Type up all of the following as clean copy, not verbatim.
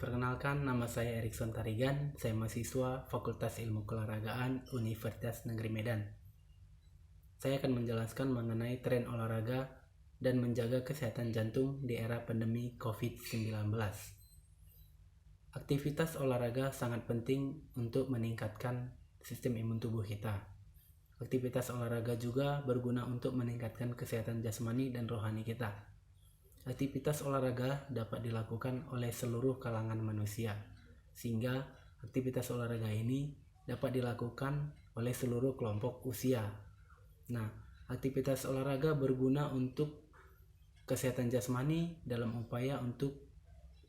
Perkenalkan, nama saya Erikson Tarigan. Saya mahasiswa Fakultas Ilmu Keolahragaan Universitas Negeri Medan. Saya akan menjelaskan mengenai tren olahraga dan menjaga kesehatan jantung di era pandemi COVID-19. Aktivitas olahraga sangat penting untuk meningkatkan sistem imun tubuh kita. Aktivitas olahraga juga berguna untuk meningkatkan kesehatan jasmani dan rohani kita. Aktivitas olahraga dapat dilakukan oleh seluruh kalangan manusia, sehingga aktivitas olahraga ini dapat dilakukan oleh seluruh kelompok usia. Nah, aktivitas olahraga berguna untuk kesehatan jasmani dalam upaya untuk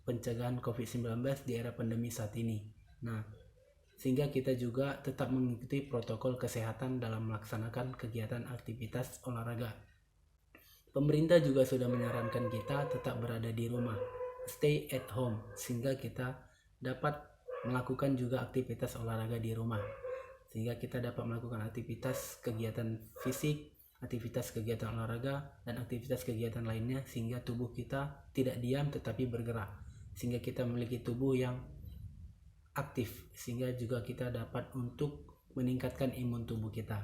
pencegahan COVID-19 di era pandemi saat ini. Nah, sehingga kita juga tetap mengikuti protokol kesehatan dalam melaksanakan kegiatan aktivitas olahraga. Pemerintah juga sudah menyarankan kita tetap berada di rumah, stay at home, sehingga kita dapat melakukan juga aktivitas olahraga di rumah. Sehingga kita dapat melakukan aktivitas kegiatan fisik, aktivitas kegiatan olahraga, dan aktivitas kegiatan lainnya sehingga tubuh kita tidak diam tetapi bergerak. Sehingga kita memiliki tubuh yang aktif, sehingga juga kita dapat untuk meningkatkan imun tubuh kita.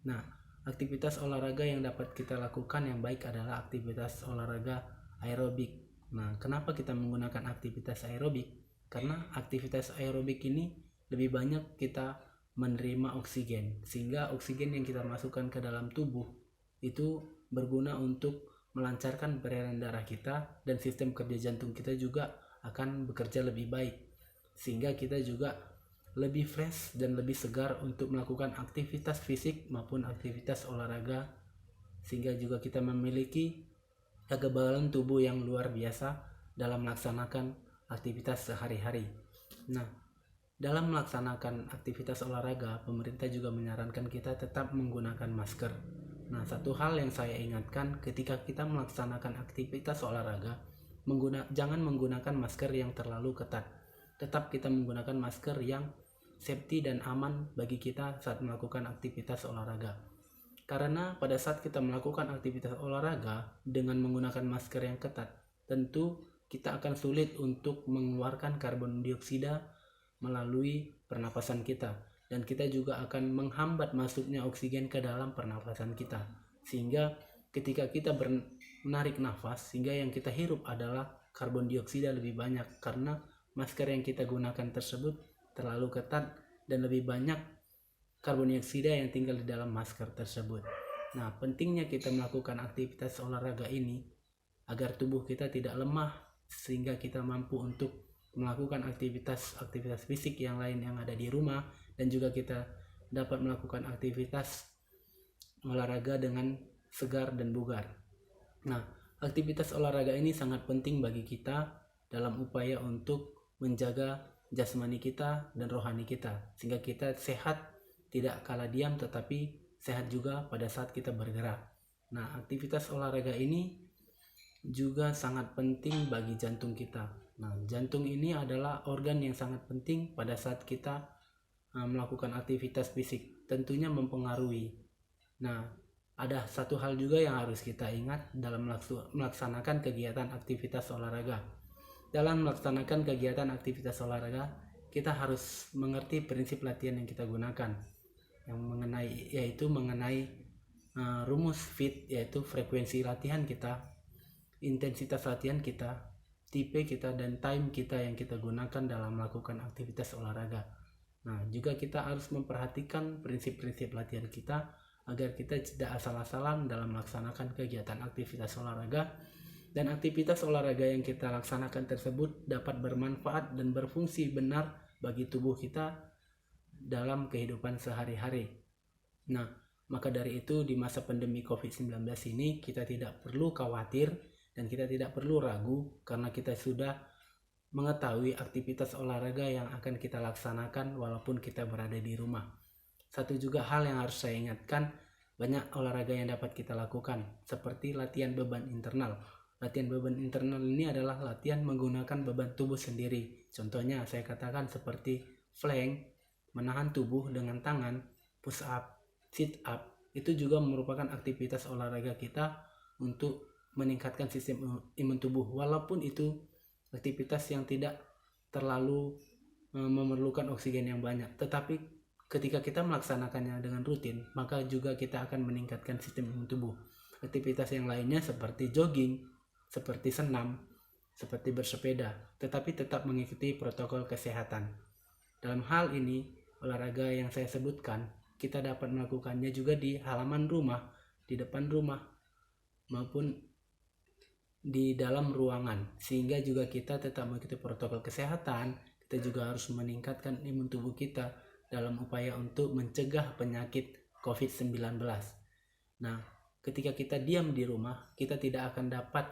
Nah, aktivitas olahraga yang dapat kita lakukan yang baik adalah aktivitas olahraga aerobik. Nah, kenapa kita menggunakan aktivitas aerobik? Karena aktivitas aerobik ini lebih banyak kita menerima oksigen, sehingga oksigen yang kita masukkan ke dalam tubuh itu berguna untuk melancarkan peredaran darah kita, dan sistem kerja jantung kita juga akan bekerja lebih baik, sehingga kita juga lebih fresh dan lebih segar untuk melakukan aktivitas fisik maupun aktivitas olahraga, sehingga juga kita memiliki kekebalan tubuh yang luar biasa dalam melaksanakan aktivitas sehari-hari. Nah, dalam melaksanakan aktivitas olahraga, pemerintah juga menyarankan kita tetap menggunakan masker. Nah, satu hal yang saya ingatkan ketika kita melaksanakan aktivitas olahraga, jangan menggunakan masker yang terlalu ketat. Tetap kita menggunakan masker yang safety dan aman bagi kita saat melakukan aktivitas olahraga. Karena pada saat kita melakukan aktivitas olahraga dengan menggunakan masker yang ketat, tentu kita akan sulit untuk mengeluarkan karbon dioksida melalui pernapasan kita, dan kita juga akan menghambat masuknya oksigen ke dalam pernapasan kita, sehingga ketika kita menarik nafas, sehingga yang kita hirup adalah karbon dioksida lebih banyak karena masker yang kita gunakan tersebut terlalu ketat dan lebih banyak karbon dioksida yang tinggal di dalam masker tersebut. Nah, pentingnya kita melakukan aktivitas olahraga ini agar tubuh kita tidak lemah, sehingga kita mampu untuk melakukan aktivitas fisik yang lain yang ada di rumah, dan juga kita dapat melakukan aktivitas olahraga dengan segar dan bugar. Nah, aktivitas olahraga ini sangat penting bagi kita dalam upaya untuk menjaga jasmani kita dan rohani kita, sehingga kita sehat, tidak kalah diam tetapi sehat juga pada saat kita bergerak. Nah, aktivitas olahraga ini juga sangat penting bagi jantung kita. Nah, jantung ini adalah organ yang sangat penting pada saat kita melakukan aktivitas fisik, tentunya mempengaruhi. Nah, ada satu hal juga yang harus kita ingat dalam melaksanakan kegiatan aktivitas olahraga. Dalam melaksanakan kegiatan aktivitas olahraga, kita harus mengerti prinsip latihan yang kita gunakan, yaitu mengenai rumus FIT, yaitu frekuensi latihan kita, intensitas latihan kita, tipe kita, dan time kita yang kita gunakan dalam melakukan aktivitas olahraga. Nah, juga kita harus memperhatikan prinsip-prinsip latihan kita agar kita tidak asal-asalan dalam melaksanakan kegiatan aktivitas olahraga, dan aktivitas olahraga yang kita laksanakan tersebut dapat bermanfaat dan berfungsi benar bagi tubuh kita dalam kehidupan sehari-hari. Nah, maka dari itu di masa pandemi COVID-19 ini kita tidak perlu khawatir dan kita tidak perlu ragu, karena kita sudah mengetahui aktivitas olahraga yang akan kita laksanakan walaupun kita berada di rumah. Satu juga hal yang harus saya ingatkan, banyak olahraga yang dapat kita lakukan, seperti latihan beban internal. Latihan beban internal ini adalah latihan menggunakan beban tubuh sendiri. Contohnya saya katakan seperti plank, menahan tubuh dengan tangan, push up, sit up. Itu juga merupakan aktivitas olahraga kita untuk meningkatkan sistem imun tubuh, walaupun itu aktivitas yang tidak terlalu memerlukan oksigen yang banyak. Tetapi ketika kita melaksanakannya dengan rutin, maka juga kita akan meningkatkan sistem imun tubuh. Aktivitas yang lainnya seperti jogging, seperti senam, seperti bersepeda, tetapi tetap mengikuti protokol kesehatan. Dalam hal ini, olahraga yang saya sebutkan, kita dapat melakukannya juga di halaman rumah, di depan rumah, maupun di dalam ruangan, sehingga juga kita tetap mengikuti protokol kesehatan. Kita juga harus meningkatkan imun tubuh kita dalam upaya untuk mencegah penyakit COVID-19. Nah, ketika kita diam di rumah, kita tidak akan dapat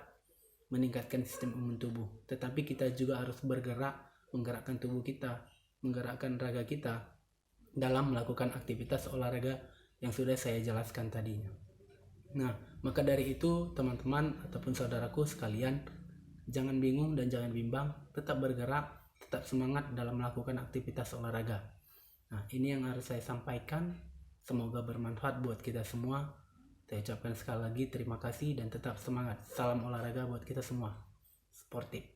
meningkatkan sistem imun tubuh, tetapi kita juga harus bergerak, menggerakkan tubuh kita, menggerakkan raga kita dalam melakukan aktivitas olahraga yang sudah saya jelaskan tadinya. Nah, maka dari itu teman-teman ataupun saudaraku sekalian, jangan bingung dan jangan bimbang, tetap bergerak, tetap semangat dalam melakukan aktivitas olahraga. Nah, ini yang harus saya sampaikan. Semoga bermanfaat buat kita semua. Saya ucapkan sekali lagi terima kasih dan tetap semangat. Salam olahraga buat kita semua. Sportif.